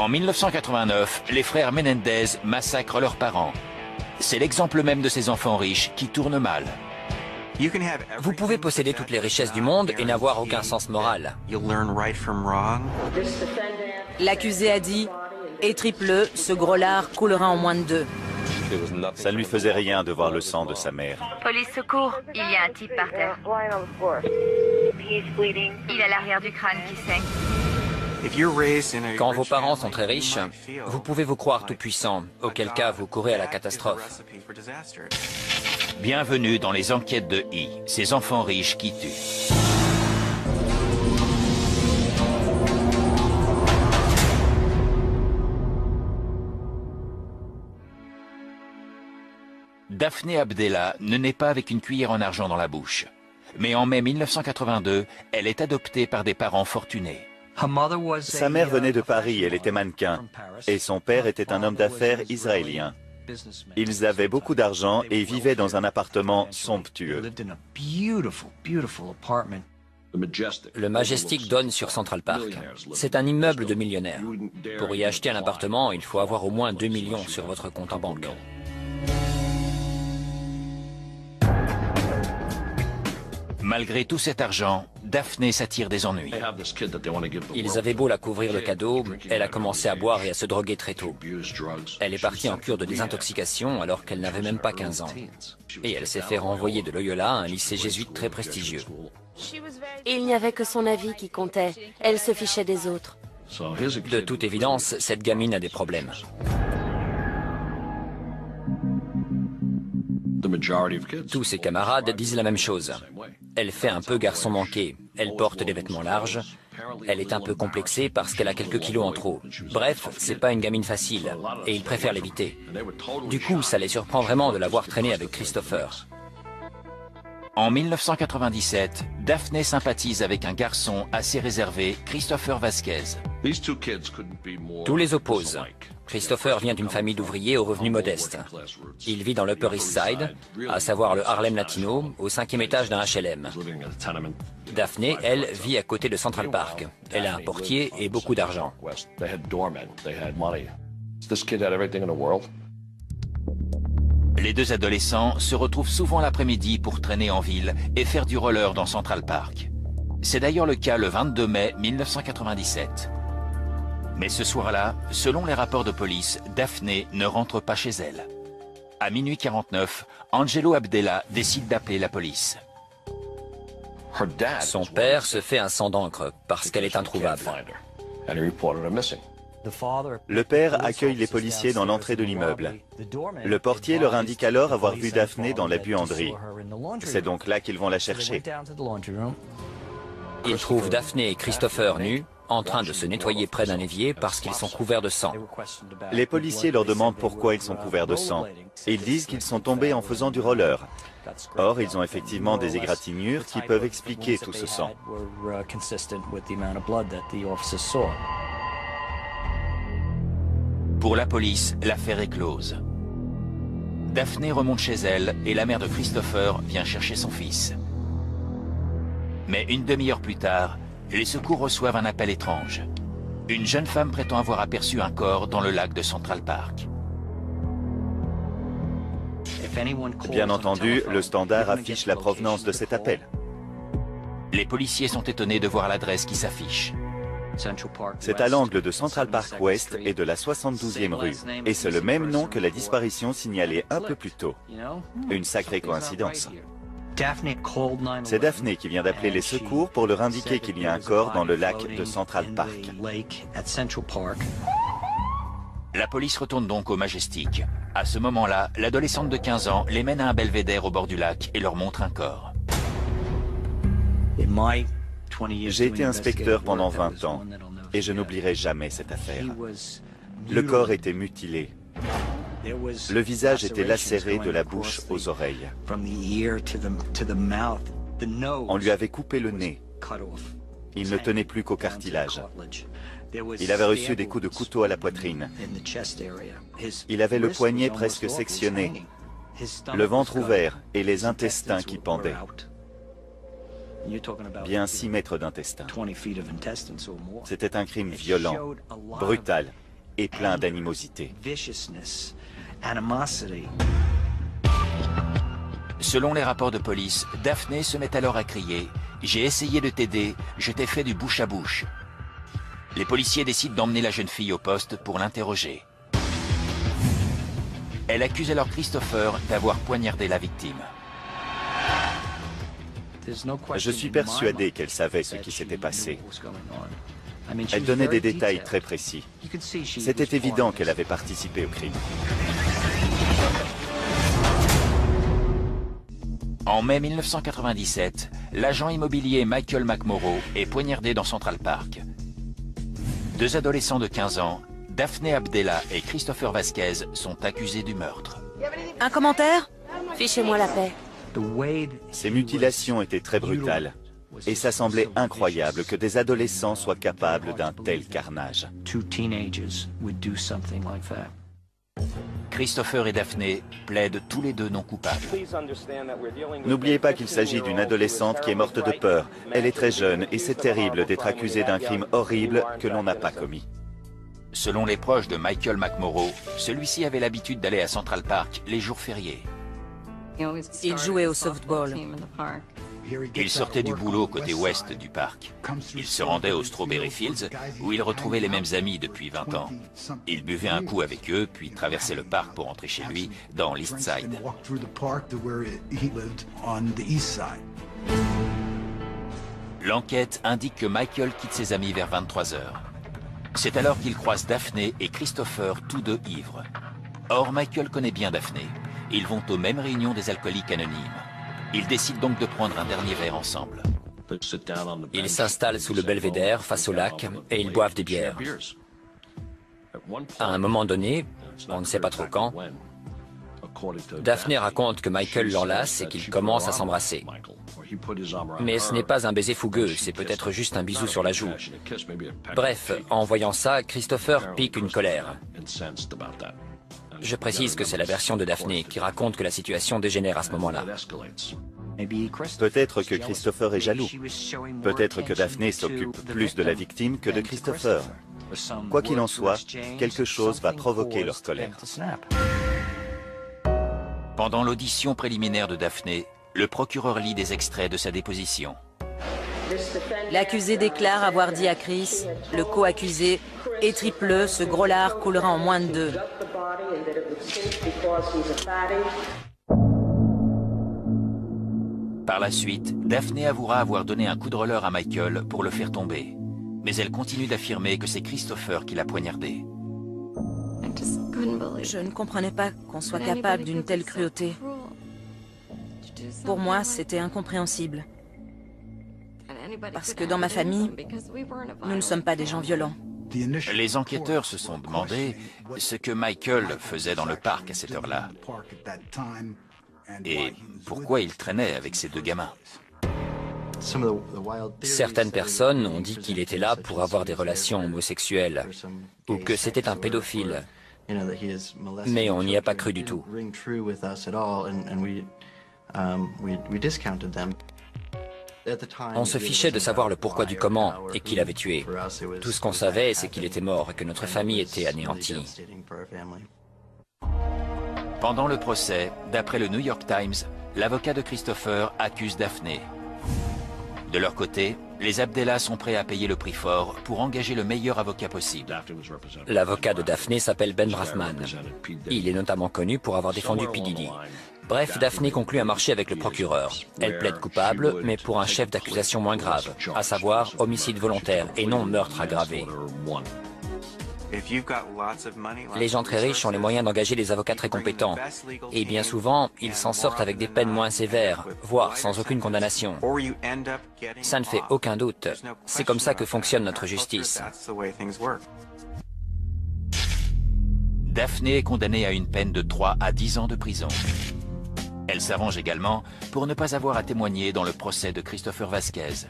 En 1989, les frères Menendez massacrent leurs parents. C'est l'exemple même de ces enfants riches qui tournent mal. Vous pouvez posséder toutes les richesses du monde et n'avoir aucun sens moral. L'accusé a dit « Et triple, ce gros lard coulera en moins de 2 ». Ça ne lui faisait rien de voir le sang de sa mère. Police secours, il y a un type par terre. Il a l'arrière du crâne qui saigne. Quand vos parents sont très riches, vous pouvez vous croire tout puissant, auquel cas vous courez à la catastrophe. Bienvenue dans les enquêtes de I, ces enfants riches qui tuent. Daphné Abdella ne naît pas avec une cuillère en argent dans la bouche. Mais en mai 1982, elle est adoptée par des parents fortunés. Sa mère venait de Paris, elle était mannequin, et son père était un homme d'affaires israélien. Ils avaient beaucoup d'argent et vivaient dans un appartement somptueux. Le Majestic donne sur Central Park. C'est un immeuble de millionnaires. Pour y acheter un appartement, il faut avoir au moins 2 millions sur votre compte en banque. Malgré tout cet argent, Daphné s'attire des ennuis. Ils avaient beau la couvrir de cadeaux, elle a commencé à boire et à se droguer très tôt. Elle est partie en cure de désintoxication alors qu'elle n'avait même pas 15 ans. Et elle s'est fait renvoyer de Loyola, un lycée jésuite très prestigieux. Il n'y avait que son avis qui comptait. Elle se fichait des autres. De toute évidence, cette gamine a des problèmes. Tous ses camarades disent la même chose. Elle fait un peu garçon manqué. Elle porte des vêtements larges. Elle est un peu complexée parce qu'elle a quelques kilos en trop. Bref, c'est pas une gamine facile. Et ils préfèrent l'éviter. Du coup, ça les surprend vraiment de la voir traîner avec Christopher. En 1997, Daphné sympathise avec un garçon assez réservé, Christopher Vasquez. Tous les opposent. Christopher vient d'une famille d'ouvriers aux revenus modestes. Il vit dans l'Upper East Side, à savoir le Harlem Latino, au 5e étage d'un HLM. Daphné, elle, vit à côté de Central Park. Elle a un portier et beaucoup d'argent. Les deux adolescents se retrouvent souvent l'après-midi pour traîner en ville et faire du roller dans Central Park. C'est d'ailleurs le cas le 22 mai 1997. Mais ce soir-là, selon les rapports de police, Daphné ne rentre pas chez elle. À minuit 49, Angelo Abdella décide d'appeler la police. Son père se fait un sang d'encre parce qu'elle est introuvable. Le père accueille les policiers dans l'entrée de l'immeuble. Le portier leur indique alors avoir vu Daphné dans la buanderie. C'est donc là qu'ils vont la chercher. Ils trouvent Daphné et Christopher nus, en train de se nettoyer près d'un évier parce qu'ils sont couverts de sang. Les policiers leur demandent pourquoi ils sont couverts de sang. Ils disent qu'ils sont tombés en faisant du roller. Or, ils ont effectivement des égratignures qui peuvent expliquer tout ce sang. Pour la police, l'affaire est close. Daphné remonte chez elle et la mère de Christopher vient chercher son fils. Mais une demi-heure plus tard, les secours reçoivent un appel étrange. Une jeune femme prétend avoir aperçu un corps dans le lac de Central Park. Bien entendu, le standard affiche la provenance de cet appel. Les policiers sont étonnés de voir l'adresse qui s'affiche. C'est à l'angle de Central Park West et de la 72e rue. Et c'est le même nom que la disparition signalée un peu plus tôt. Une sacrée coïncidence. C'est Daphné qui vient d'appeler les secours pour leur indiquer qu'il y a un corps dans le lac de Central Park. La police retourne donc au Majestic. À ce moment-là, l'adolescente de 15 ans les mène à un belvédère au bord du lac et leur montre un corps. J'ai été inspecteur pendant 20 ans et je n'oublierai jamais cette affaire. Le corps était mutilé. Le visage était lacéré de la bouche aux oreilles. On lui avait coupé le nez. Il ne tenait plus qu'au cartilage. Il avait reçu des coups de couteau à la poitrine. Il avait le poignet presque sectionné, le ventre ouvert et les intestins qui pendaient. Bien 6 mètres d'intestin. C'était un crime violent, brutal. et plein d'animosité. Selon les rapports de police, Daphné se met alors à crier « J'ai essayé de t'aider, je t'ai fait du bouche à bouche ». Les policiers décident d'emmener la jeune fille au poste pour l'interroger. Elle accuse alors Christopher d'avoir poignardé la victime. Je suis persuadé qu'elle savait ce qui s'était passé. Elle donnait des détails très précis. C'était évident qu'elle avait participé au crime. En mai 1997, l'agent immobilier Michael McMorrow est poignardé dans Central Park. Deux adolescents de 15 ans, Daphné Abdella et Christopher Vasquez, sont accusés du meurtre. Un commentaire? Fichez-moi la paix. Ces mutilations étaient très brutales. Et ça semblait incroyable que des adolescents soient capables d'un tel carnage. Christopher et Daphné plaident tous les deux non coupables. N'oubliez pas qu'il s'agit d'une adolescente qui est morte de peur. Elle est très jeune et c'est terrible d'être accusée d'un crime horrible que l'on n'a pas commis. Selon les proches de Michael McMorrow, celui-ci avait l'habitude d'aller à Central Park les jours fériés. Il jouait au softball. Il sortait du boulot côté ouest du parc. Il se rendait aux Strawberry Fields, où il retrouvait les mêmes amis depuis 20 ans. Il buvait un coup avec eux, puis traversait le parc pour rentrer chez lui, dans l'East Side. L'enquête indique que Michael quitte ses amis vers 23 h. C'est alors qu'il croise Daphné et Christopher, tous deux ivres. Or, Michael connaît bien Daphné. Ils vont aux mêmes réunions des alcooliques anonymes. Ils décident donc de prendre un dernier verre ensemble. Ils s'installent sous le belvédère, face au lac, et ils boivent des bières. À un moment donné, on ne sait pas trop quand, Daphné raconte que Michael l'enlace et qu'ils commencent à s'embrasser. Mais ce n'est pas un baiser fougueux, c'est peut-être juste un bisou sur la joue. Bref, en voyant ça, Christopher pique une colère. Je précise que c'est la version de Daphné qui raconte que la situation dégénère à ce moment-là. Peut-être que Christopher est jaloux. Peut-être que Daphné s'occupe plus de la victime que de Christopher. Quoi qu'il en soit, quelque chose va provoquer leur colère. Pendant l'audition préliminaire de Daphné, le procureur lit des extraits de sa déposition. L'accusé déclare avoir dit à Chris, le co-accusé, « Étripe-le, ce gros lard coulera en moins de 2. » Par la suite, Daphné avouera avoir donné un coup de roller à Michael pour le faire tomber. Mais elle continue d'affirmer que c'est Christopher qui l'a poignardé. Je ne comprenais pas qu'on soit capable d'une telle cruauté. Pour moi, c'était incompréhensible. Parce que dans ma famille, nous ne sommes pas des gens violents. Les enquêteurs se sont demandé ce que Michael faisait dans le parc à cette heure-là. Et pourquoi il traînait avec ces deux gamins. Certaines personnes ont dit qu'il était là pour avoir des relations homosexuelles, ou que c'était un pédophile. Mais on n'y a pas cru du tout. On se fichait de savoir le pourquoi du comment et qui l'avait tué. Tout ce qu'on savait, c'est qu'il était mort et que notre famille était anéantie. Pendant le procès, d'après le New York Times, l'avocat de Christopher accuse Daphné. De leur côté, les Abdella sont prêts à payer le prix fort pour engager le meilleur avocat possible. L'avocat de Daphné s'appelle Ben Brafman. Il est notamment connu pour avoir défendu P. Diddy. Bref, Daphné conclut un marché avec le procureur. Elle plaide coupable, mais pour un chef d'accusation moins grave, à savoir homicide volontaire et non meurtre aggravé. Les gens très riches ont les moyens d'engager des avocats très compétents. Et bien souvent, ils s'en sortent avec des peines moins sévères, voire sans aucune condamnation. Ça ne fait aucun doute. C'est comme ça que fonctionne notre justice. Daphné est condamnée à une peine de 3 à 10 ans de prison. Elle s'arrange également pour ne pas avoir à témoigner dans le procès de Christopher Vasquez.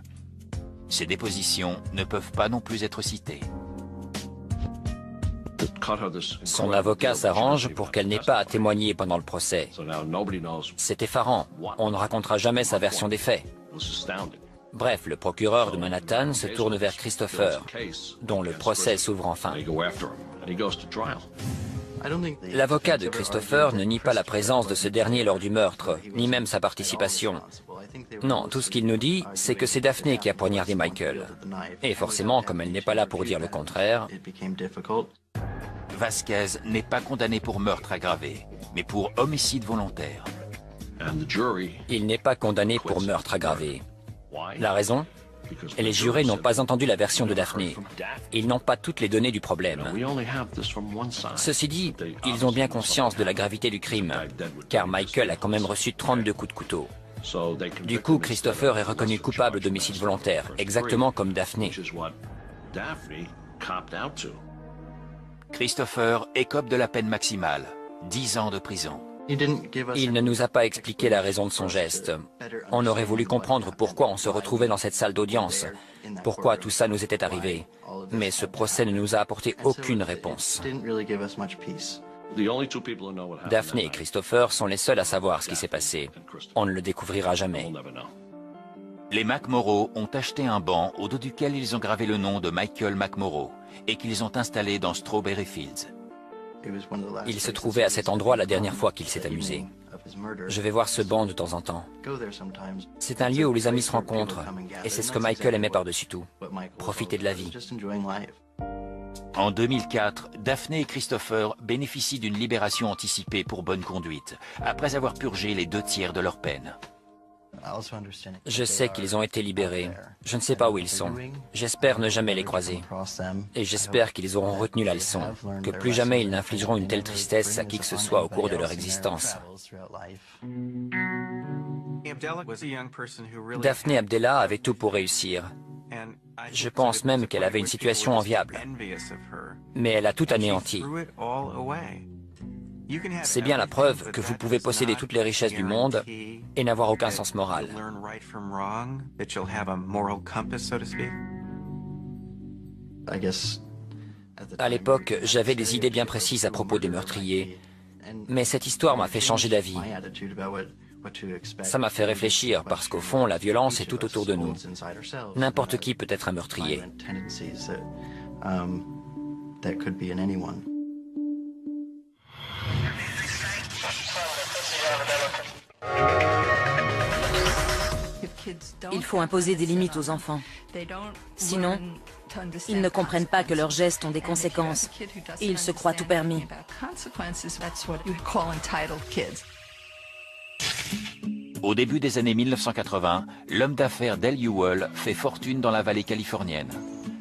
Ses dépositions ne peuvent pas non plus être citées. Son avocat s'arrange pour qu'elle n'ait pas à témoigner pendant le procès. C'est effarant. On ne racontera jamais sa version des faits. Bref, le procureur de Manhattan se tourne vers Christopher, dont le procès s'ouvre enfin. L'avocat de Christopher ne nie pas la présence de ce dernier lors du meurtre, ni même sa participation. Non, tout ce qu'il nous dit, c'est que c'est Daphné qui a poignardé Michael. Et forcément, comme elle n'est pas là pour dire le contraire, Vasquez n'est pas condamné pour meurtre aggravé, mais pour homicide volontaire. il n'est pas condamné pour meurtre aggravé. La raison ? Les jurés n'ont pas entendu la version de Daphné. Ils n'ont pas toutes les données du problème. Ceci dit, ils ont bien conscience de la gravité du crime, car Michael a quand même reçu 32 coups de couteau. Du coup, Christopher est reconnu coupable d'homicide volontaire, exactement comme Daphné. Christopher écope de la peine maximale, 10 ans de prison. Il ne nous a pas expliqué la raison de son geste. On aurait voulu comprendre pourquoi on se retrouvait dans cette salle d'audience, pourquoi tout ça nous était arrivé. Mais ce procès ne nous a apporté aucune réponse. Daphné et Christopher sont les seuls à savoir ce qui s'est passé. On ne le découvrira jamais. Les McMorrow ont acheté un banc au dos duquel ils ont gravé le nom de Michael McMorrow et qu'ils ont installé dans Strawberry Fields. Il se trouvait à cet endroit la dernière fois qu'il s'est amusé. Je vais voir ce banc de temps en temps. C'est un lieu où les amis se rencontrent, et c'est ce que Michael aimait par-dessus tout. Profiter de la vie. En 2004, Daphné et Christopher bénéficient d'une libération anticipée pour bonne conduite, après avoir purgé les 2/3 de leur peine. Je sais qu'ils ont été libérés. Je ne sais pas où ils sont. J'espère ne jamais les croiser. Et j'espère qu'ils auront retenu la leçon, que plus jamais ils n'infligeront une telle tristesse à qui que ce soit au cours de leur existence. Daphné Abdella avait tout pour réussir. Je pense même qu'elle avait une situation enviable. Mais elle a tout anéanti. C'est bien la preuve que vous pouvez posséder toutes les richesses du monde et n'avoir aucun sens moral. À l'époque, j'avais des idées bien précises à propos des meurtriers, mais cette histoire m'a fait changer d'avis. Ça m'a fait réfléchir parce qu'au fond, la violence est tout autour de nous. N'importe qui peut être un meurtrier. Il faut imposer des limites aux enfants. Sinon, ils ne comprennent pas que leurs gestes ont des conséquences. Et ils se croient tout permis. Au début des années 1980, l'homme d'affaires Dale Ewell fait fortune dans la vallée californienne.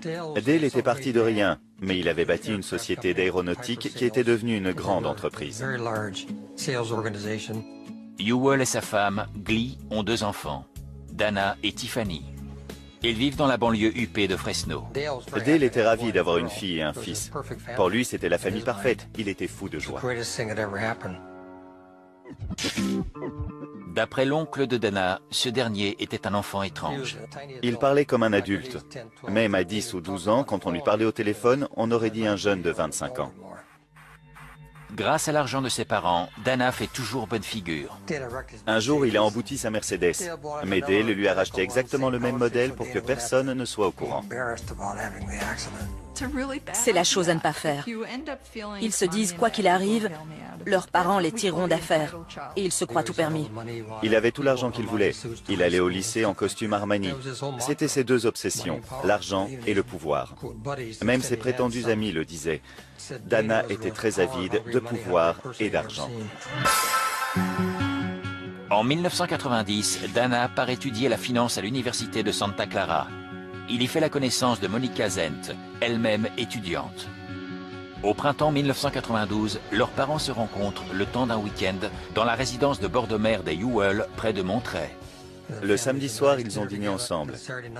Dale était parti de rien, mais il avait bâti une société d'aéronautique qui était devenue une grande entreprise. Ewell et sa femme, Glee, ont 2 enfants, Dana et Tiffany. Ils vivent dans la banlieue huppée de Fresno. Dale était ravi d'avoir une fille et un fils. Pour lui, c'était la famille parfaite. Il était fou de joie. D'après l'oncle de Dana, ce dernier était un enfant étrange. Il parlait comme un adulte. Même à 10 ou 12 ans, quand on lui parlait au téléphone, on aurait dit un jeune de 25 ans. Grâce à l'argent de ses parents, Dana fait toujours bonne figure. Un jour, il a embouti sa Mercedes, mais Dale lui a racheté exactement le même modèle pour que personne ne soit au courant. C'est la chose à ne pas faire. Ils se disent, quoi qu'il arrive, leurs parents les tireront d'affaire. Et ils se croient tout permis. Il avait tout l'argent qu'il voulait. Il allait au lycée en costume Armani. C'était ses 2 obsessions, l'argent et le pouvoir. Même ses prétendus amis le disaient. Dana était très avide de pouvoir et d'argent. En 1990, Dana part étudier la finance à l'université de Santa Clara. Il y fait la connaissance de Monica Zent, elle-même étudiante. Au printemps 1992, leurs parents se rencontrent le temps d'un week-end dans la résidence de bord de mer des Ewell, près de Monterey. Le samedi soir, ils ont dîné ensemble.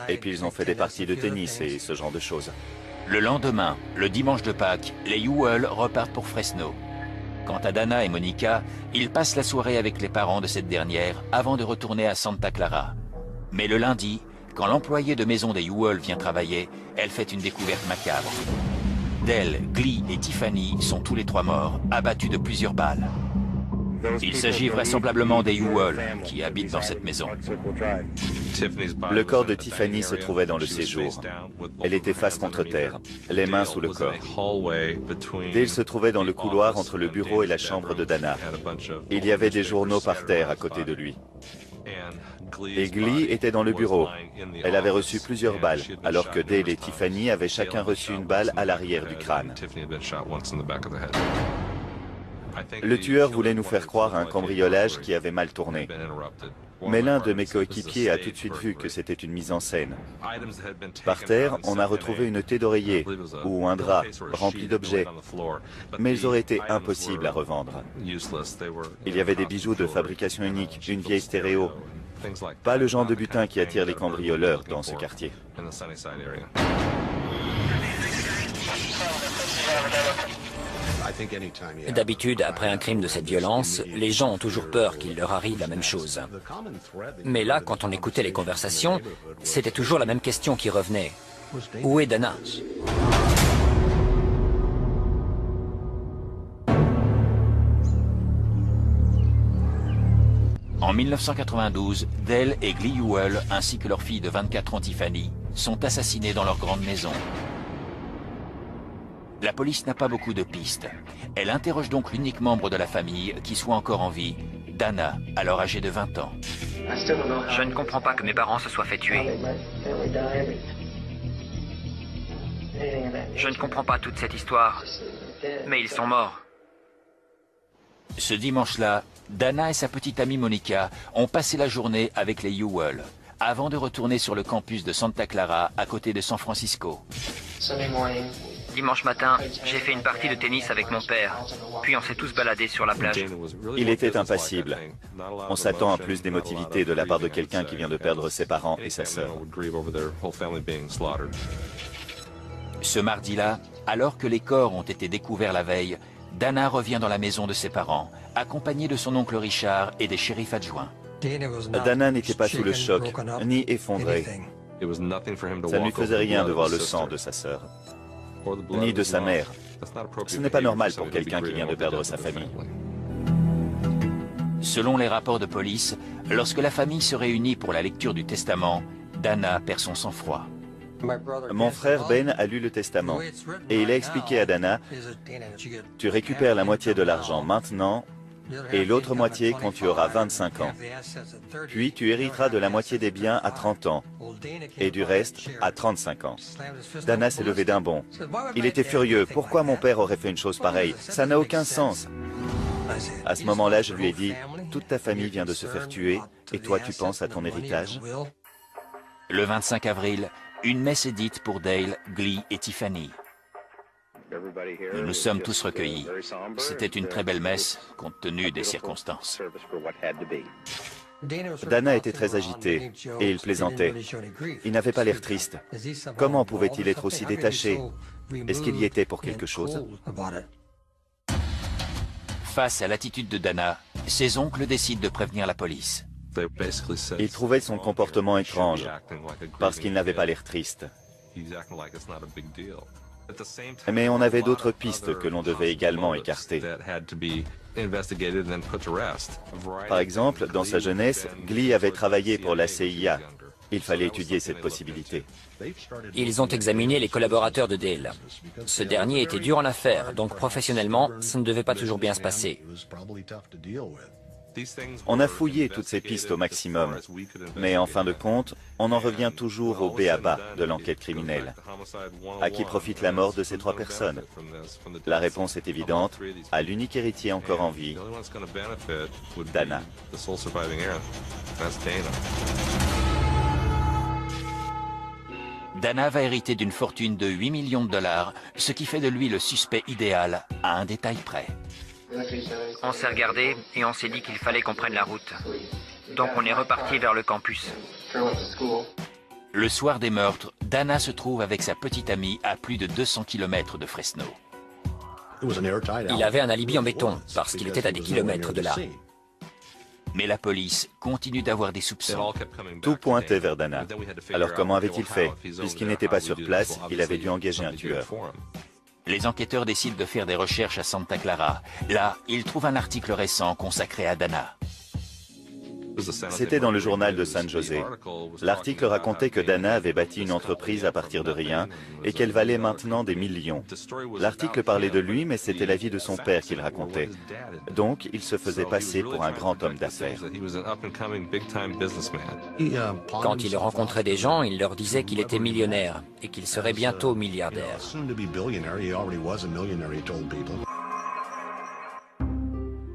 Et puis ils ont fait des parties de tennis et ce genre de choses. Le lendemain, le dimanche de Pâques, les Ewell repartent pour Fresno. Quant à Dana et Monica, ils passent la soirée avec les parents de cette dernière avant de retourner à Santa Clara. Mais le lundi, quand l'employé de maison des Ewell vient travailler, elle fait une découverte macabre. Dale, Glee et Tiffany sont tous les 3 morts, abattus de plusieurs balles. Il s'agit vraisemblablement des Ewell qui habitent dans cette maison. Le corps de Tiffany se trouvait dans le séjour. Elle était face contre terre, les mains sous le corps. Dale se trouvait dans le couloir entre le bureau et la chambre de Dana. Il y avait des journaux par terre à côté de lui. Et Glee était dans le bureau. Elle avait reçu plusieurs balles, alors que Dale et Tiffany avaient chacun reçu une balle à l'arrière du crâne. Le tueur voulait nous faire croire à un cambriolage qui avait mal tourné. Mais l'un de mes coéquipiers a tout de suite vu que c'était une mise en scène. Par terre, on a retrouvé une thé d'oreiller ou un drap rempli d'objets, mais ils auraient été impossibles à revendre. Il y avait des bijoux de fabrication unique, une vieille stéréo. Pas le genre de butin qui attire les cambrioleurs dans ce quartier. D'habitude, après un crime de cette violence, les gens ont toujours peur qu'il leur arrive la même chose. Mais là, quand on écoutait les conversations, c'était toujours la même question qui revenait. Où est Dana ? En 1992, Dale et Glee Ewell, ainsi que leur fille de 24 ans Tiffany, sont assassinés dans leur grande maison. La police n'a pas beaucoup de pistes. Elle interroge donc l'unique membre de la famille qui soit encore en vie, Dana, alors âgée de 20 ans. Je ne comprends pas que mes parents se soient fait tuer. Je ne comprends pas toute cette histoire. Mais ils sont morts. Ce dimanche-là, Dana et sa petite amie Monica ont passé la journée avec les Ewell, avant de retourner sur le campus de Santa Clara, à côté de San Francisco. Dimanche matin, j'ai fait une partie de tennis avec mon père. Puis on s'est tous baladés sur la plage. Il était impassible. On s'attend à plus d'émotivité de la part de quelqu'un qui vient de perdre ses parents et sa sœur. Ce mardi-là, alors que les corps ont été découverts la veille, Dana revient dans la maison de ses parents, accompagnée de son oncle Richard et des shérifs adjoints. Dana n'était pas sous le choc, ni effondré. Ça ne lui faisait rien de voir le sang de sa sœur, ni de sa mère. Ce n'est pas normal pour quelqu'un qui vient de perdre sa famille. Selon les rapports de police, lorsque la famille se réunit pour la lecture du testament, Dana perd son sang-froid. Mon frère Ben a lu le testament et il a expliqué à Dana, tu récupères la moitié de l'argent maintenant et l'autre moitié quand tu auras 25 ans. Puis tu hériteras de la moitié des biens à 30 ans et du reste à 35 ans. Dana s'est levé d'un bond. Il était furieux. Pourquoi mon père aurait fait une chose pareille? Ça n'a aucun sens. À ce moment-là, je lui ai dit, toute ta famille vient de se faire tuer et toi tu penses à ton héritage? Le 25 avril, une messe est dite pour Dale, Glee et Tiffany. Nous nous sommes tous recueillis. C'était une très belle messe, compte tenu des circonstances. Dana était très agité et il plaisantait. Il n'avait pas l'air triste. Comment pouvait-il être aussi détaché? Est-ce qu'il y était pour quelque chose? Face à l'attitude de Dana, ses oncles décident de prévenir la police. Ils trouvaient son comportement étrange parce qu'il n'avait pas l'air triste. Mais on avait d'autres pistes que l'on devait également écarter. Par exemple, dans sa jeunesse, Glee avait travaillé pour la CIA. Il fallait étudier cette possibilité. Ils ont examiné les collaborateurs de Dale. Ce dernier était dur en affaires, donc professionnellement, ça ne devait pas toujours bien se passer. On a fouillé toutes ces pistes au maximum, mais en fin de compte, on en revient toujours au b.a.-ba de l'enquête criminelle. À qui profite la mort de ces trois personnes? La réponse est évidente, à l'unique héritier encore en vie, Dana. Dana va hériter d'une fortune de 8 millions de dollars, ce qui fait de lui le suspect idéal, à un détail près. On s'est regardé et on s'est dit qu'il fallait qu'on prenne la route. Donc on est reparti vers le campus. Le soir des meurtres, Dana se trouve avec sa petite amie à plus de 200 km de Fresno. Il avait un alibi en béton, parce qu'il était à des kilomètres de là. Mais la police continue d'avoir des soupçons. Tout pointait vers Dana. Alors comment avait-il fait? Puisqu'il n'était pas sur place, il avait dû engager un tueur. Les enquêteurs décident de faire des recherches à Santa Clara. Là, ils trouvent un article récent consacré à Dana. C'était dans le journal de San José. L'article racontait que Dana avait bâti une entreprise à partir de rien et qu'elle valait maintenant des millions. L'article parlait de lui, mais c'était la vie de son père qu'il racontait. Donc, il se faisait passer pour un grand homme d'affaires. Quand il rencontrait des gens, il leur disait qu'il était millionnaire et qu'il serait bientôt milliardaire.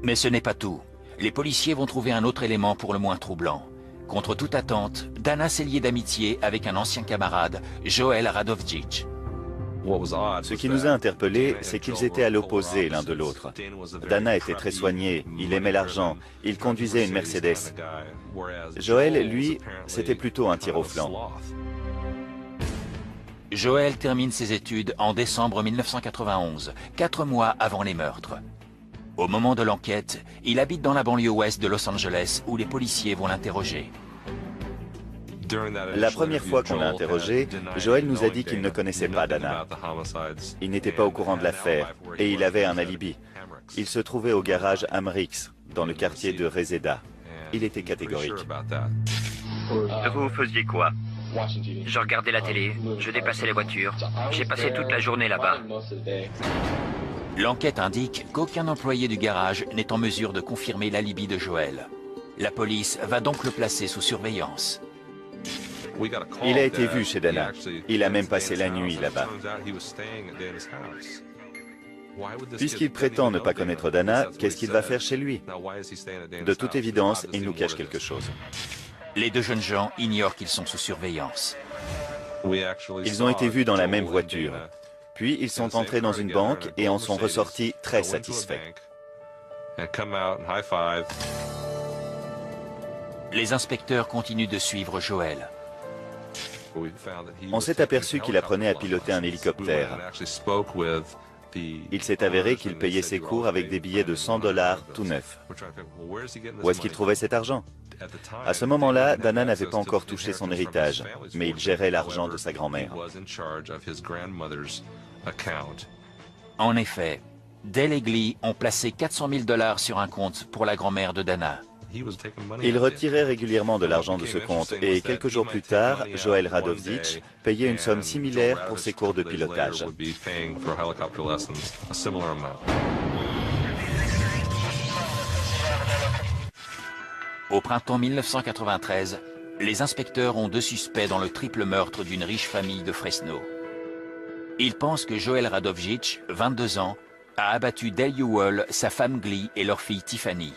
Mais ce n'est pas tout. Les policiers vont trouver un autre élément pour le moins troublant. Contre toute attente, Dana s'est lié d'amitié avec un ancien camarade, Joel Radovjic. Ce qui nous a interpellés, c'est qu'ils étaient à l'opposé l'un de l'autre. Dana était très soigné, il aimait l'argent, il conduisait une Mercedes. Joel, lui, c'était plutôt un tir au flanc. Joel termine ses études en décembre 1991, 4 mois avant les meurtres. Au moment de l'enquête, il habite dans la banlieue ouest de Los Angeles où les policiers vont l'interroger. La première fois qu'on l'a interrogé, Joel nous a dit qu'il ne connaissait pas Dana. Il n'était pas au courant de l'affaire et il avait un alibi. Il se trouvait au garage Amrix, dans le quartier de Reseda. Il était catégorique. Vous faisiez quoi? Je regardais la télé, je dépassais les voitures. J'ai passé toute la journée là-bas. L'enquête indique qu'aucun employé du garage n'est en mesure de confirmer l'alibi de Joel. La police va donc le placer sous surveillance. Il a été vu chez Dana. Il a même passé la nuit là-bas. Puisqu'il prétend ne pas connaître Dana, qu'est-ce qu'il va faire chez lui? De toute évidence, il nous cache quelque chose. Les deux jeunes gens ignorent qu'ils sont sous surveillance. Ils ont été vus dans la même voiture. Puis ils sont entrés dans une banque et en sont ressortis très satisfaits. Les inspecteurs continuent de suivre Joel. On s'est aperçu qu'il apprenait à piloter un hélicoptère. Il s'est avéré qu'il payait ses cours avec des billets de $100 tout neufs. Où est-ce qu'il trouvait cet argent? À ce moment-là, Dana n'avait pas encore touché son héritage, mais il gérait l'argent de sa grand-mère. En effet, Dale et Glee ont placé $400 000 sur un compte pour la grand-mère de Dana. Il retirait régulièrement de l'argent de ce compte et quelques jours plus tard, Joel Radovjic payait une somme similaire pour ses cours de pilotage. Au printemps 1993, les inspecteurs ont 2 suspects dans le triple meurtre d'une riche famille de Fresno. Ils pensent que Joel Radovjic, 22 ans, a abattu Dale Ewell, sa femme Glee et leur fille Tiffany.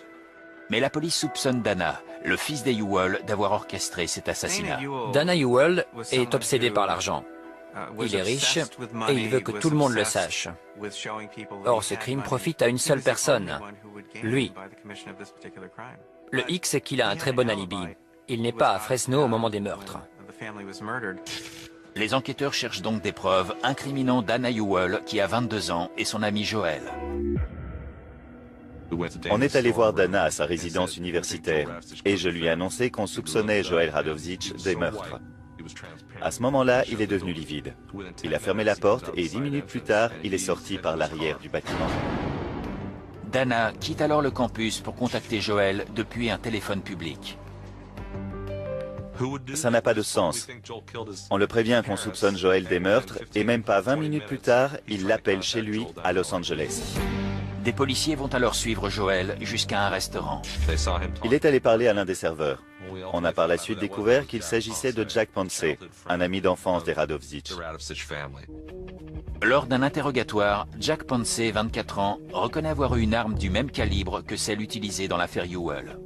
Mais la police soupçonne Dana, le fils des Ewell, d'avoir orchestré cet assassinat. Dana Ewell est obsédé par l'argent. Il est riche et il veut que tout le monde le sache. Or, ce crime profite à une seule personne, lui. Le hic, c'est qu'il a un très bon alibi. Il n'est pas à Fresno au moment des meurtres. Les enquêteurs cherchent donc des preuves incriminant Dana Ewell, qui a 22 ans, et son ami Joel. On est allé voir Dana à sa résidence universitaire et je lui ai annoncé qu'on soupçonnait Joel Radovjic des meurtres. À ce moment-là, il est devenu livide. Il a fermé la porte et 10 minutes plus tard, il est sorti par l'arrière du bâtiment. Dana quitte alors le campus pour contacter Joel depuis un téléphone public. Ça n'a pas de sens. On le prévient qu'on soupçonne Joel des meurtres et même pas 20 minutes plus tard, il l'appelle chez lui à Los Angeles. Des policiers vont alors suivre Joel jusqu'à un restaurant. Il est allé parler à l'un des serveurs. On a par la suite découvert qu'il s'agissait de Jack Ponce, un ami d'enfance des Radovjic. Lors d'un interrogatoire, Jack Ponce, 24 ans, reconnaît avoir eu une arme du même calibre que celle utilisée dans l'affaire Ewell.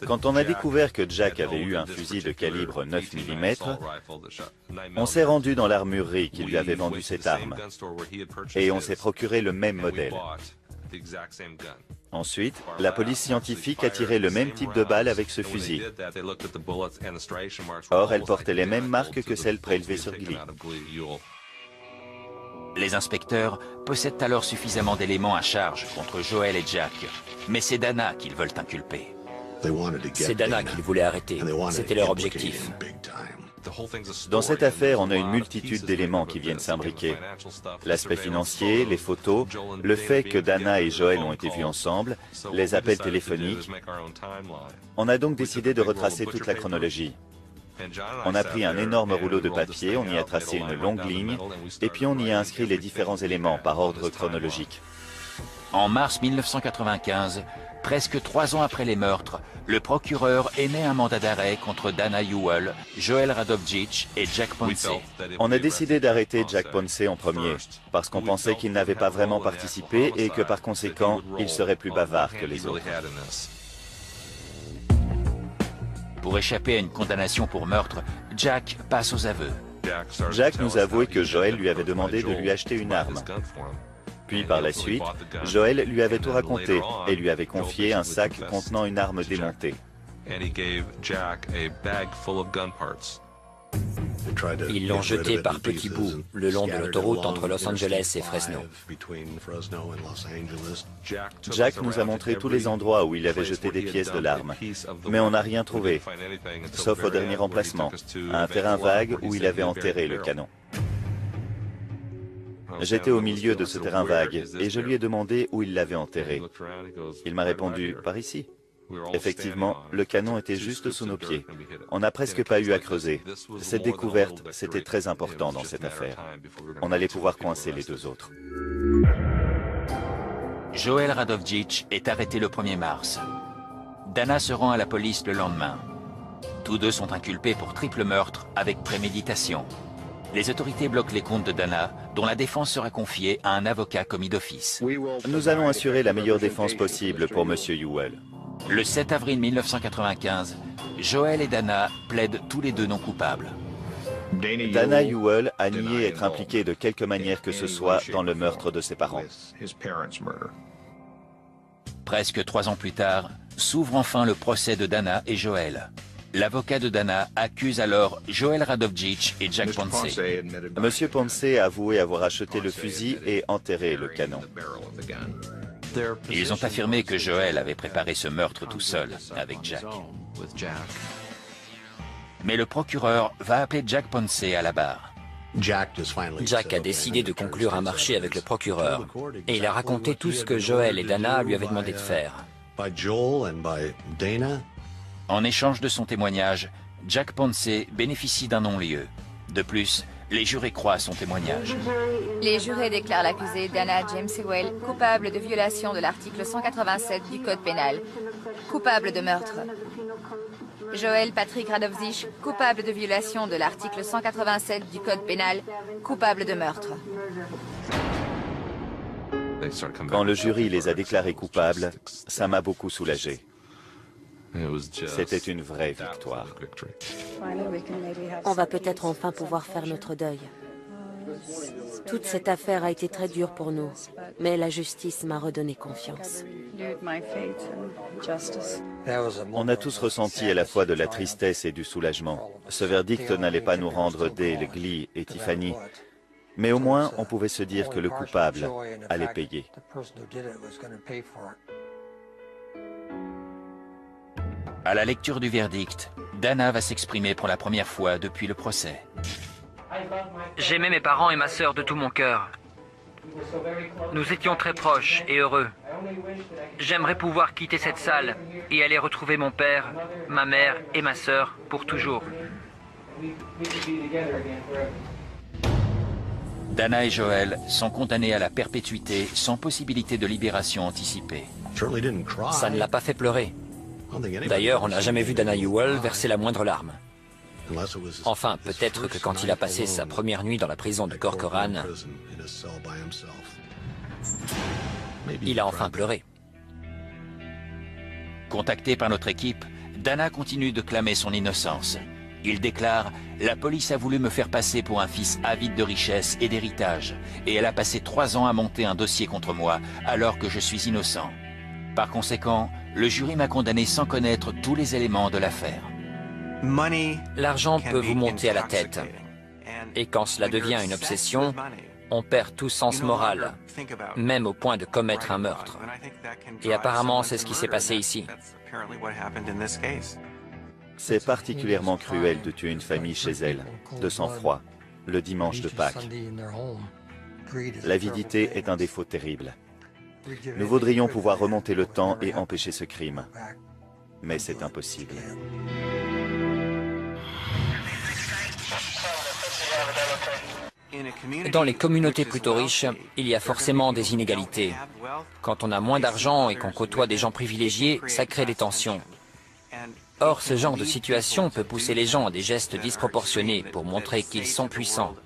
Quand on a découvert que Jack avait eu un fusil de calibre 9 mm, on s'est rendu dans l'armurerie qui lui avait vendu cette arme et on s'est procuré le même modèle. Ensuite, la police scientifique a tiré le même type de balle avec ce fusil. Or, elle portait les mêmes marques que celles prélevées sur Glee. Les inspecteurs possèdent alors suffisamment d'éléments à charge contre Joel et Jack, mais c'est Dana qu'ils veulent inculper. C'est Dana qu'ils voulaient arrêter. C'était leur objectif. Dans cette affaire, on a une multitude d'éléments qui viennent s'imbriquer. L'aspect financier, les photos, le fait que Dana et Joel ont été vus ensemble, les appels téléphoniques. On a donc décidé de retracer toute la chronologie. On a pris un énorme rouleau de papier, on y a tracé une longue ligne, et puis on y a inscrit les différents éléments par ordre chronologique. En mars 1995, presque 3 ans après les meurtres, le procureur émet un mandat d'arrêt contre Dana Ewell, Joel Radovjic et Jack Ponce. On a décidé d'arrêter Jack Ponce en premier, parce qu'on pensait qu'il n'avait pas vraiment participé et que par conséquent, il serait plus bavard que les autres. Pour échapper à une condamnation pour meurtre, Jack passe aux aveux. Jack nous a avoué que Joel lui avait demandé de lui acheter une arme. Puis par la suite, Joel lui avait tout raconté et lui avait confié un sac contenant une arme démontée. Ils l'ont jeté par petits bouts le long de l'autoroute entre Los Angeles et Fresno. Jack nous a montré tous les endroits où il avait jeté des pièces de l'arme, mais on n'a rien trouvé, sauf au dernier emplacement, un terrain vague où il avait enterré le canon. J'étais au milieu de ce terrain vague et je lui ai demandé où il l'avait enterré. Il m'a répondu « par ici ». Effectivement, le canon était juste sous nos pieds. On n'a presque pas eu à creuser. Cette découverte, c'était très important dans cette affaire. On allait pouvoir coincer les deux autres. Joel Radovjic est arrêté le 1er mars. Dana se rend à la police le lendemain. Tous deux sont inculpés pour triple meurtre avec préméditation. Les autorités bloquent les comptes de Dana, dont la défense sera confiée à un avocat commis d'office. Nous allons assurer la meilleure défense possible pour M. Ewell. Le 7 avril 1995, Joel et Dana plaident tous les deux non coupables. Dana Ewell a nié être impliqué de quelque manière que ce soit dans le meurtre de ses parents. Presque 3 ans plus tard, s'ouvre enfin le procès de Dana et Joel. L'avocat de Dana accuse alors Joel Radovjic et Jack Ponce. Monsieur Ponce a avoué avoir acheté le fusil et enterré le canon. Ils ont affirmé que Joel avait préparé ce meurtre tout seul, avec Jack. Mais le procureur va appeler Jack Ponce à la barre. Jack a décidé de conclure un marché avec le procureur et il a raconté tout ce que Joel et Dana lui avaient demandé de faire. En échange de son témoignage, Jack Ponce bénéficie d'un non-lieu. De plus, les jurés croient son témoignage. Les jurés déclarent l'accusé Dana James Ewell coupable de violation de l'article 187 du Code pénal, coupable de meurtre. Joel Patrick Radovjic, coupable de violation de l'article 187 du Code pénal, coupable de meurtre. Quand le jury les a déclarés coupables, ça m'a beaucoup soulagé. C'était une vraie victoire. On va peut-être enfin pouvoir faire notre deuil. Toute cette affaire a été très dure pour nous, mais la justice m'a redonné confiance. On a tous ressenti à la fois de la tristesse et du soulagement. Ce verdict n'allait pas nous rendre Dale, Glee et Tiffany, mais au moins on pouvait se dire que le coupable allait payer. À la lecture du verdict, Dana va s'exprimer pour la première fois depuis le procès. J'aimais mes parents et ma sœur de tout mon cœur. Nous étions très proches et heureux. J'aimerais pouvoir quitter cette salle et aller retrouver mon père, ma mère et ma sœur pour toujours. Dana et Joel sont condamnés à la perpétuité sans possibilité de libération anticipée. Ça ne l'a pas fait pleurer. D'ailleurs, on n'a jamais vu Dana Ewell verser la moindre larme. Enfin, peut-être que quand il a passé sa première nuit dans la prison de Corcoran, il a enfin pleuré. Contacté par notre équipe, Dana continue de clamer son innocence. Il déclare « La police a voulu me faire passer pour un fils avide de richesse et d'héritage, et elle a passé 3 ans à monter un dossier contre moi alors que je suis innocent. Par conséquent, le jury m'a condamné sans connaître tous les éléments de l'affaire. » L'argent peut vous monter à la tête. Et quand cela devient une obsession, on perd tout sens moral, même au point de commettre un meurtre. Et apparemment, c'est ce qui s'est passé ici. C'est particulièrement cruel de tuer une famille chez elle, de sang-froid, le dimanche de Pâques. L'avidité est un défaut terrible. Nous voudrions pouvoir remonter le temps et empêcher ce crime. Mais c'est impossible. Dans les communautés plutôt riches, il y a forcément des inégalités. Quand on a moins d'argent et qu'on côtoie des gens privilégiés, ça crée des tensions. Or, ce genre de situation peut pousser les gens à des gestes disproportionnés pour montrer qu'ils sont puissants.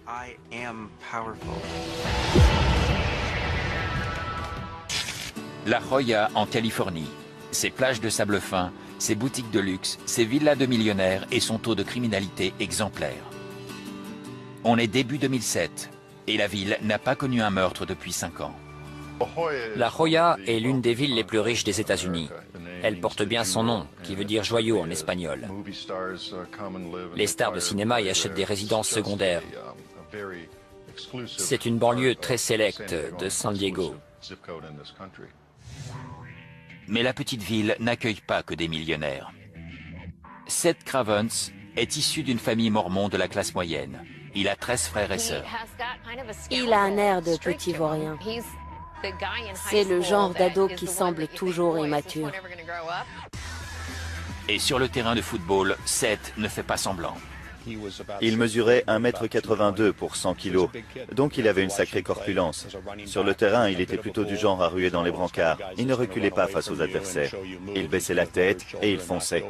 La Joya en Californie. Ses plages de sable fin, ses boutiques de luxe, ses villas de millionnaires et son taux de criminalité exemplaire. On est début 2007 et la ville n'a pas connu un meurtre depuis 5 ans. La Joya est l'une des villes les plus riches des États-Unis. Elle porte bien son nom, qui veut dire joyau en espagnol. Les stars de cinéma y achètent des résidences secondaires. C'est une banlieue très sélecte de San Diego. Mais la petite ville n'accueille pas que des millionnaires. Seth Cravens est issu d'une famille mormon de la classe moyenne. Il a 13 frères et sœurs. Il a un air de petit vaurien. C'est le genre d'ado qui semble toujours immature. Et sur le terrain de football, Seth ne fait pas semblant. Il mesurait 1,82 m pour 100 kg, donc il avait une sacrée corpulence. Sur le terrain, il était plutôt du genre à ruer dans les brancards. Il ne reculait pas face aux adversaires. Il baissait la tête et il fonçait.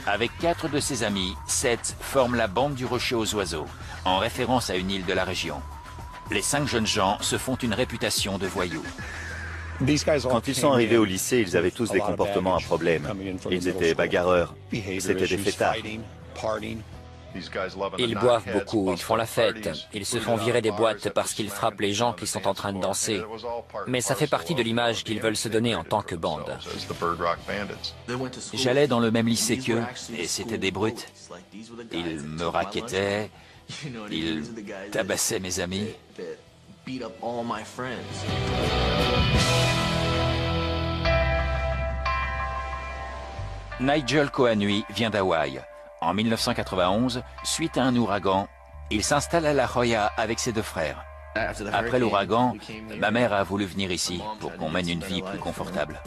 Avec 4 de ses amis, Seth forme la bande du Rocher aux Oiseaux, en référence à une île de la région. Les 5 jeunes gens se font une réputation de voyous. Quand ils sont arrivés au lycée, ils avaient tous des comportements à problème. Ils étaient bagarreurs. C'était des fêtards. Ils boivent beaucoup, ils font la fête. Ils se font virer des boîtes parce qu'ils frappent les gens qui sont en train de danser. Mais ça fait partie de l'image qu'ils veulent se donner en tant que bande. J'allais dans le même lycée qu'eux, et c'était des brutes. Ils me raquettaient, ils tabassaient mes amis. Nigel Coanui vient d'Hawaï. En 1991, suite à un ouragan, il s'installe à La Joya avec ses 2 frères. Après l'ouragan, ma mère a voulu venir ici pour qu'on mène une vie plus confortable.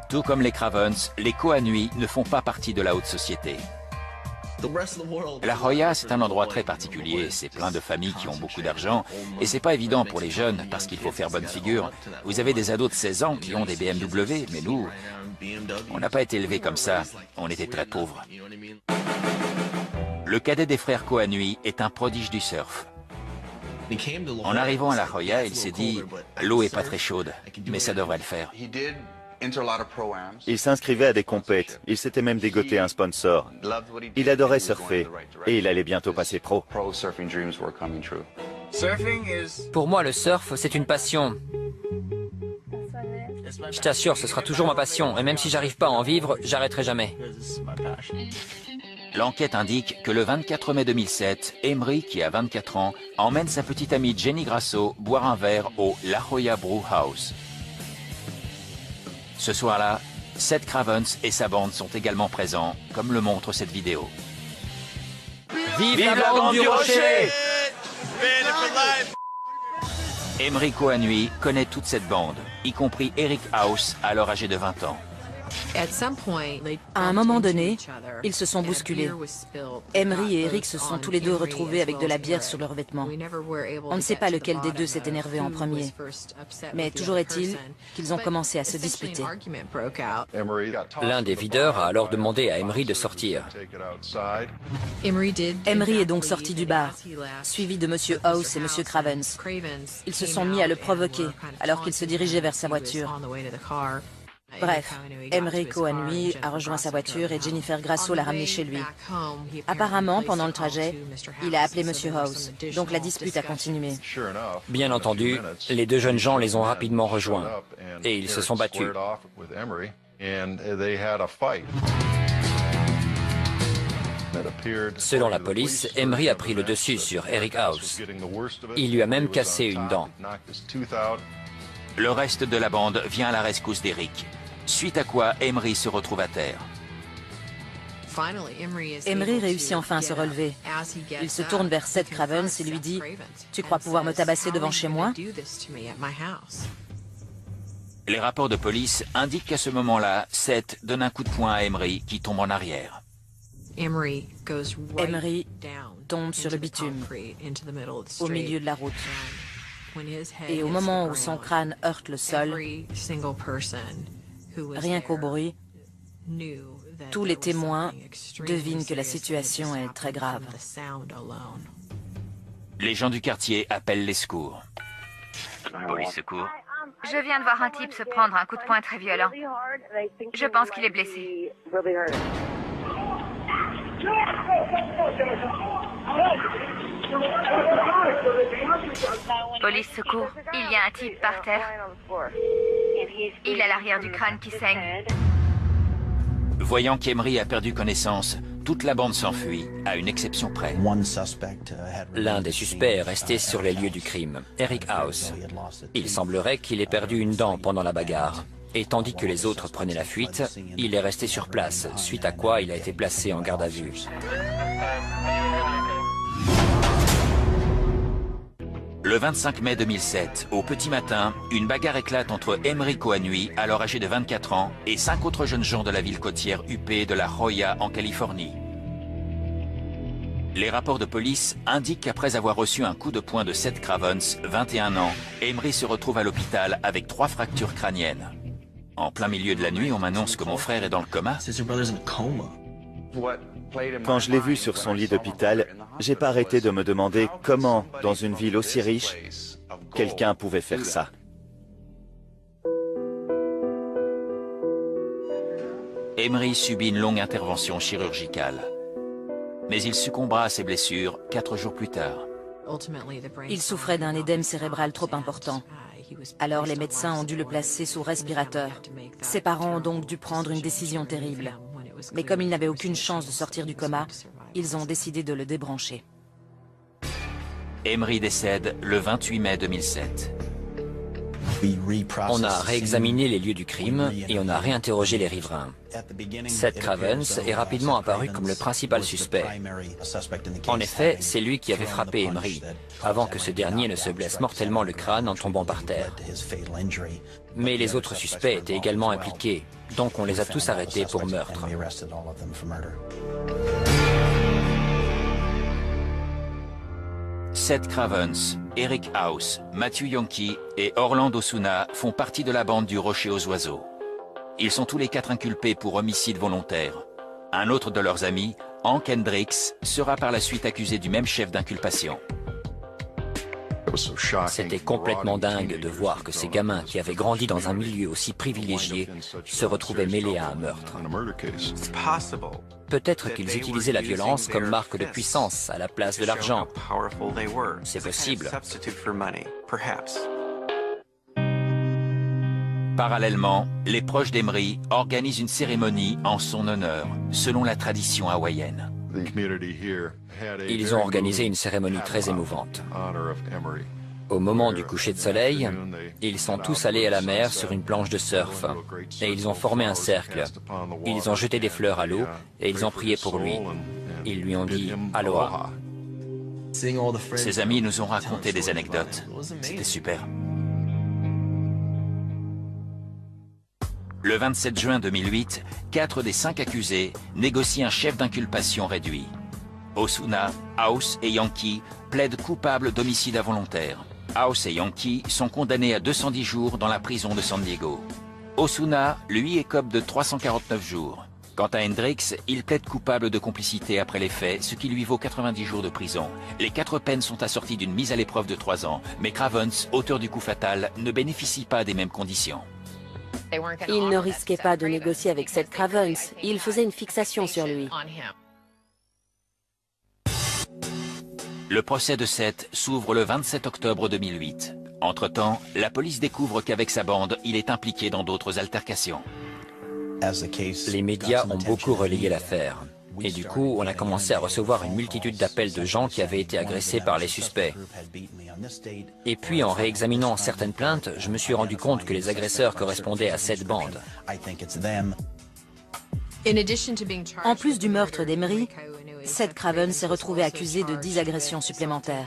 Tout comme les Cravens, les Coanui ne font pas partie de la haute société. La Joya, c'est un endroit très particulier, c'est plein de familles qui ont beaucoup d'argent, et c'est pas évident pour les jeunes, parce qu'il faut faire bonne figure. Vous avez des ados de 16 ans qui ont des BMW, mais nous, on n'a pas été élevés comme ça, on était très pauvres. Le cadet des frères Coanui est un prodige du surf. En arrivant à La Joya, il s'est dit « l'eau est pas très chaude, mais ça devrait le faire ». Il s'inscrivait à des compètes. Il s'était même dégoté un sponsor. Il adorait surfer et il allait bientôt passer pro. Pour moi, le surf, c'est une passion. Je t'assure, ce sera toujours ma passion. Et même si j'arrive pas à en vivre, j'arrêterai jamais. L'enquête indique que le 24 mai 2007, Emery, qui a 24 ans, emmène sa petite amie Jenny Grasso boire un verre au La Joya Brew House. Ce soir-là, Seth Cravens et sa bande sont également présents, comme le montre cette vidéo. Vive la bande du Rocher! Emery Coanui connaît toute cette bande, y compris Eric House, alors âgé de 20 ans. À un moment donné, ils se sont bousculés. Emery et Eric se sont tous les deux retrouvés avec de la bière sur leurs vêtements. On ne sait pas lequel des deux s'est énervé en premier. Mais toujours est-il qu'ils ont commencé à se disputer. L'un des videurs a alors demandé à Emery de sortir. Emery est donc sorti du bar, suivi de Monsieur House et Monsieur Cravens. Ils se sont mis à le provoquer alors qu'il se dirigeait vers sa voiture. Bref, Emery Coanui a rejoint sa voiture et Jennifer Grasso l'a ramené chez lui. Apparemment, pendant le trajet, il a appelé Monsieur House, donc la dispute a continué. Bien entendu, les 2 jeunes gens les ont rapidement rejoints et ils se sont battus. Selon la police, Emery a pris le dessus sur Eric House. Il lui a même cassé une dent. Le reste de la bande vient à la rescousse d'Eric, suite à quoi Emery se retrouve à terre. Emery réussit enfin à se relever. Il se tourne vers Seth Cravens et lui dit « Tu crois pouvoir me tabasser devant chez moi ?» Les rapports de police indiquent qu'à ce moment-là, Seth donne un coup de poing à Emery qui tombe en arrière. Emery tombe sur le bitume, au milieu de la route. Et au moment où son crâne heurte le sol, rien qu'au bruit, tous les témoins devinent que la situation est très grave. Les gens du quartier appellent les secours. Police secours. Je viens de voir un type se prendre un coup de poing très violent. Je pense qu'il est blessé. Police secours. Il y a un type par terre. Il a l'arrière du crâne qui saigne. Voyant qu'Emery a perdu connaissance, toute la bande s'enfuit, à une exception près. L'un des suspects est resté sur les lieux du crime, Eric House. Il semblerait qu'il ait perdu une dent pendant la bagarre. Et tandis que les autres prenaient la fuite, il est resté sur place, suite à quoi il a été placé en garde à vue. Le 25 mai 2007, au petit matin, une bagarre éclate entre Emery Coanui, alors âgé de 24 ans, et 5 autres jeunes gens de la ville côtière huppée de la Joya en Californie. Les rapports de police indiquent qu'après avoir reçu un coup de poing de Seth Cravens, 21 ans, Emery se retrouve à l'hôpital avec 3 fractures crâniennes. En plein milieu de la nuit, on m'annonce que mon frère est dans le coma. Quand je l'ai vu sur son lit d'hôpital, j'ai pas arrêté de me demander comment, dans une ville aussi riche, quelqu'un pouvait faire ça. Emery subit une longue intervention chirurgicale. Mais il succombera à ses blessures 4 jours plus tard. Il souffrait d'un édème cérébral trop important. Alors les médecins ont dû le placer sous respirateur. Ses parents ont donc dû prendre une décision terrible. Mais comme il n'avait aucune chance de sortir du coma, ils ont décidé de le débrancher. Emery décède le 28 mai 2007. On a réexaminé les lieux du crime et on a réinterrogé les riverains. Seth Cravens est rapidement apparu comme le principal suspect. En effet, c'est lui qui avait frappé Emery, avant que ce dernier ne se blesse mortellement le crâne en tombant par terre. Mais les autres suspects étaient également impliqués, donc on les a tous arrêtés pour meurtre. Seth Cravens, Eric House, Matthew Yonke et Orlando Osuna font partie de la bande du Rocher aux Oiseaux. Ils sont tous les 4 inculpés pour homicide volontaire. Un autre de leurs amis, Hank Hendricks, sera par la suite accusé du même chef d'inculpation. C'était complètement dingue de voir que ces gamins qui avaient grandi dans un milieu aussi privilégié se retrouvaient mêlés à un meurtre. Peut-être qu'ils utilisaient la violence comme marque de puissance à la place de l'argent. C'est possible. Parallèlement, les proches d'Emery organisent une cérémonie en son honneur, selon la tradition hawaïenne. Ils ont organisé une cérémonie très émouvante. Au moment du coucher de soleil, ils sont tous allés à la mer sur une planche de surf et ils ont formé un cercle. Ils ont jeté des fleurs à l'eau et ils ont prié pour lui. Ils lui ont dit « Aloha ». Ses amis nous ont raconté des anecdotes. C'était super. Le 27 juin 2008, 4 des 5 accusés négocient un chef d'inculpation réduit. Osuna, House et Yonke plaident coupables d'homicide involontaire. House et Yonke sont condamnés à 210 jours dans la prison de San Diego. Osuna, lui, écope de 349 jours. Quant à Hendricks, il plaide coupable de complicité après les faits, ce qui lui vaut 90 jours de prison. Les 4 peines sont assorties d'une mise à l'épreuve de 3 ans, mais Cravens, auteur du coup fatal, ne bénéficie pas des mêmes conditions. Il ne risquait pas de négocier avec Seth Cravens, il faisait une fixation sur lui. Le procès de Seth s'ouvre le 27 octobre 2008. Entre-temps, la police découvre qu'avec sa bande, il est impliqué dans d'autres altercations. Les médias ont beaucoup relayé l'affaire. Et du coup, on a commencé à recevoir une multitude d'appels de gens qui avaient été agressés par les suspects. Et puis, en réexaminant certaines plaintes, je me suis rendu compte que les agresseurs correspondaient à cette bande. En plus du meurtre d'Emery, Seth Craven s'est retrouvé accusé de 10 agressions supplémentaires.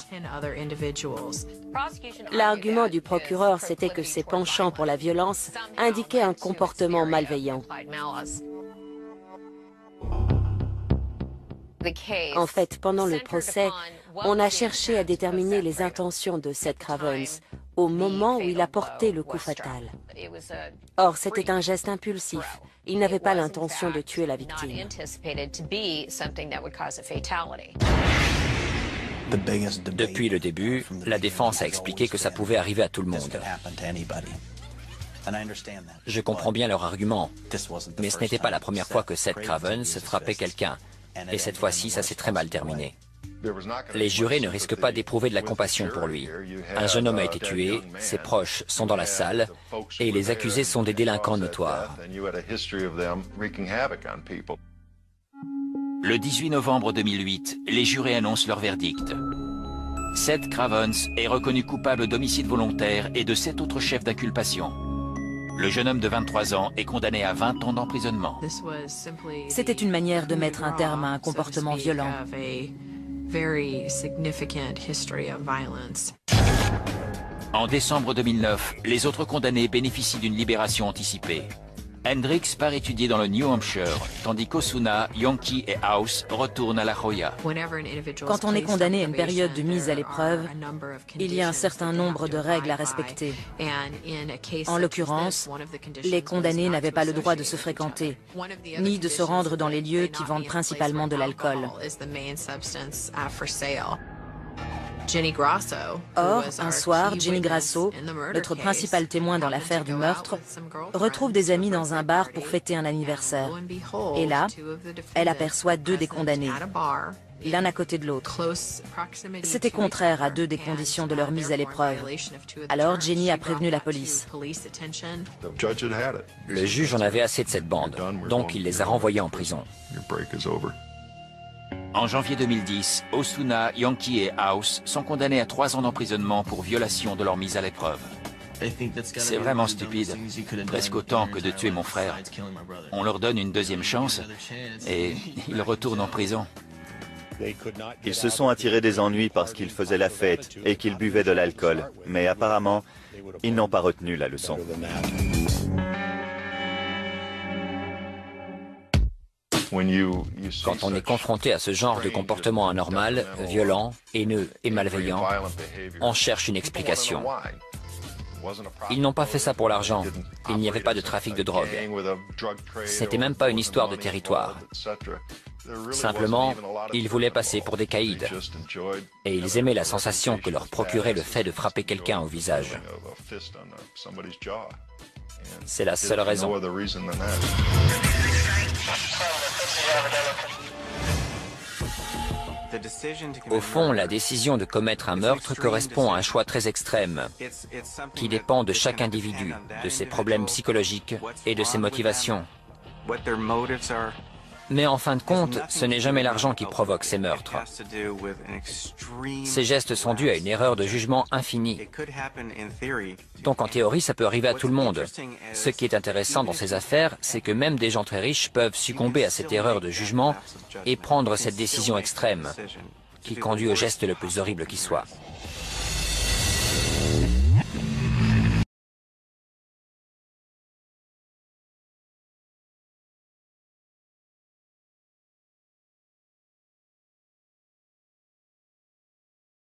L'argument du procureur, c'était que ses penchants pour la violence indiquaient un comportement malveillant. En fait, pendant le procès, on a cherché à déterminer les intentions de Seth Cravens au moment où il a porté le coup fatal. Or, c'était un geste impulsif. Il n'avait pas l'intention de tuer la victime. Depuis le début, la défense a expliqué que ça pouvait arriver à tout le monde. Je comprends bien leur argument, mais ce n'était pas la première fois que Seth Cravens frappait quelqu'un. Et cette fois-ci, ça s'est très mal terminé. Les jurés ne risquent pas d'éprouver de la compassion pour lui. Un jeune homme a été tué, ses proches sont dans la salle, et les accusés sont des délinquants notoires. Le 18 novembre 2008, les jurés annoncent leur verdict. Seth Cravens est reconnu coupable d'homicide volontaire et de 7 autres chefs d'inculpation. Le jeune homme de 23 ans est condamné à 20 ans d'emprisonnement. C'était une manière de mettre un terme à un comportement violent. En décembre 2009, les autres condamnés bénéficient d'une libération anticipée. Hendricks part étudier dans le New Hampshire, tandis qu'Osuna, Yonki et House retournent à La Jolla. Quand on est condamné à une période de mise à l'épreuve, il y a un certain nombre de règles à respecter. En l'occurrence, les condamnés n'avaient pas le droit de se fréquenter, ni de se rendre dans les lieux qui vendent principalement de l'alcool. Or, un soir, Jenny Grasso, notre principal témoin dans l'affaire du meurtre, retrouve des amis dans un bar pour fêter un anniversaire. Et là, elle aperçoit 2 des condamnés, l'un à côté de l'autre. C'était contraire à 2 des conditions de leur mise à l'épreuve. Alors Jenny a prévenu la police. Le juge en avait assez de cette bande, donc il les a renvoyés en prison. En janvier 2010, Osuna, Yonki et House sont condamnés à 3 ans d'emprisonnement pour violation de leur mise à l'épreuve. C'est vraiment stupide, presque autant que de tuer mon frère. On leur donne une deuxième chance et ils retournent en prison. Ils se sont attirés des ennuis parce qu'ils faisaient la fête et qu'ils buvaient de l'alcool, mais apparemment, ils n'ont pas retenu la leçon. Quand on est confronté à ce genre de comportement anormal, violent, haineux et malveillant, on cherche une explication. Ils n'ont pas fait ça pour l'argent. Il n'y avait pas de trafic de drogue. C'était même pas une histoire de territoire. Simplement, ils voulaient passer pour des caïds. Et ils aimaient la sensation que leur procurait le fait de frapper quelqu'un au visage. C'est la seule raison. Au fond, la décision de commettre un meurtre correspond à un choix très extrême, qui dépend de chaque individu, de ses problèmes psychologiques et de ses motivations. Mais en fin de compte, ce n'est jamais l'argent qui provoque ces meurtres. Ces gestes sont dus à une erreur de jugement infinie. Donc en théorie, ça peut arriver à tout le monde. Ce qui est intéressant dans ces affaires, c'est que même des gens très riches peuvent succomber à cette erreur de jugement et prendre cette décision extrême, qui conduit au geste le plus horrible qui soit.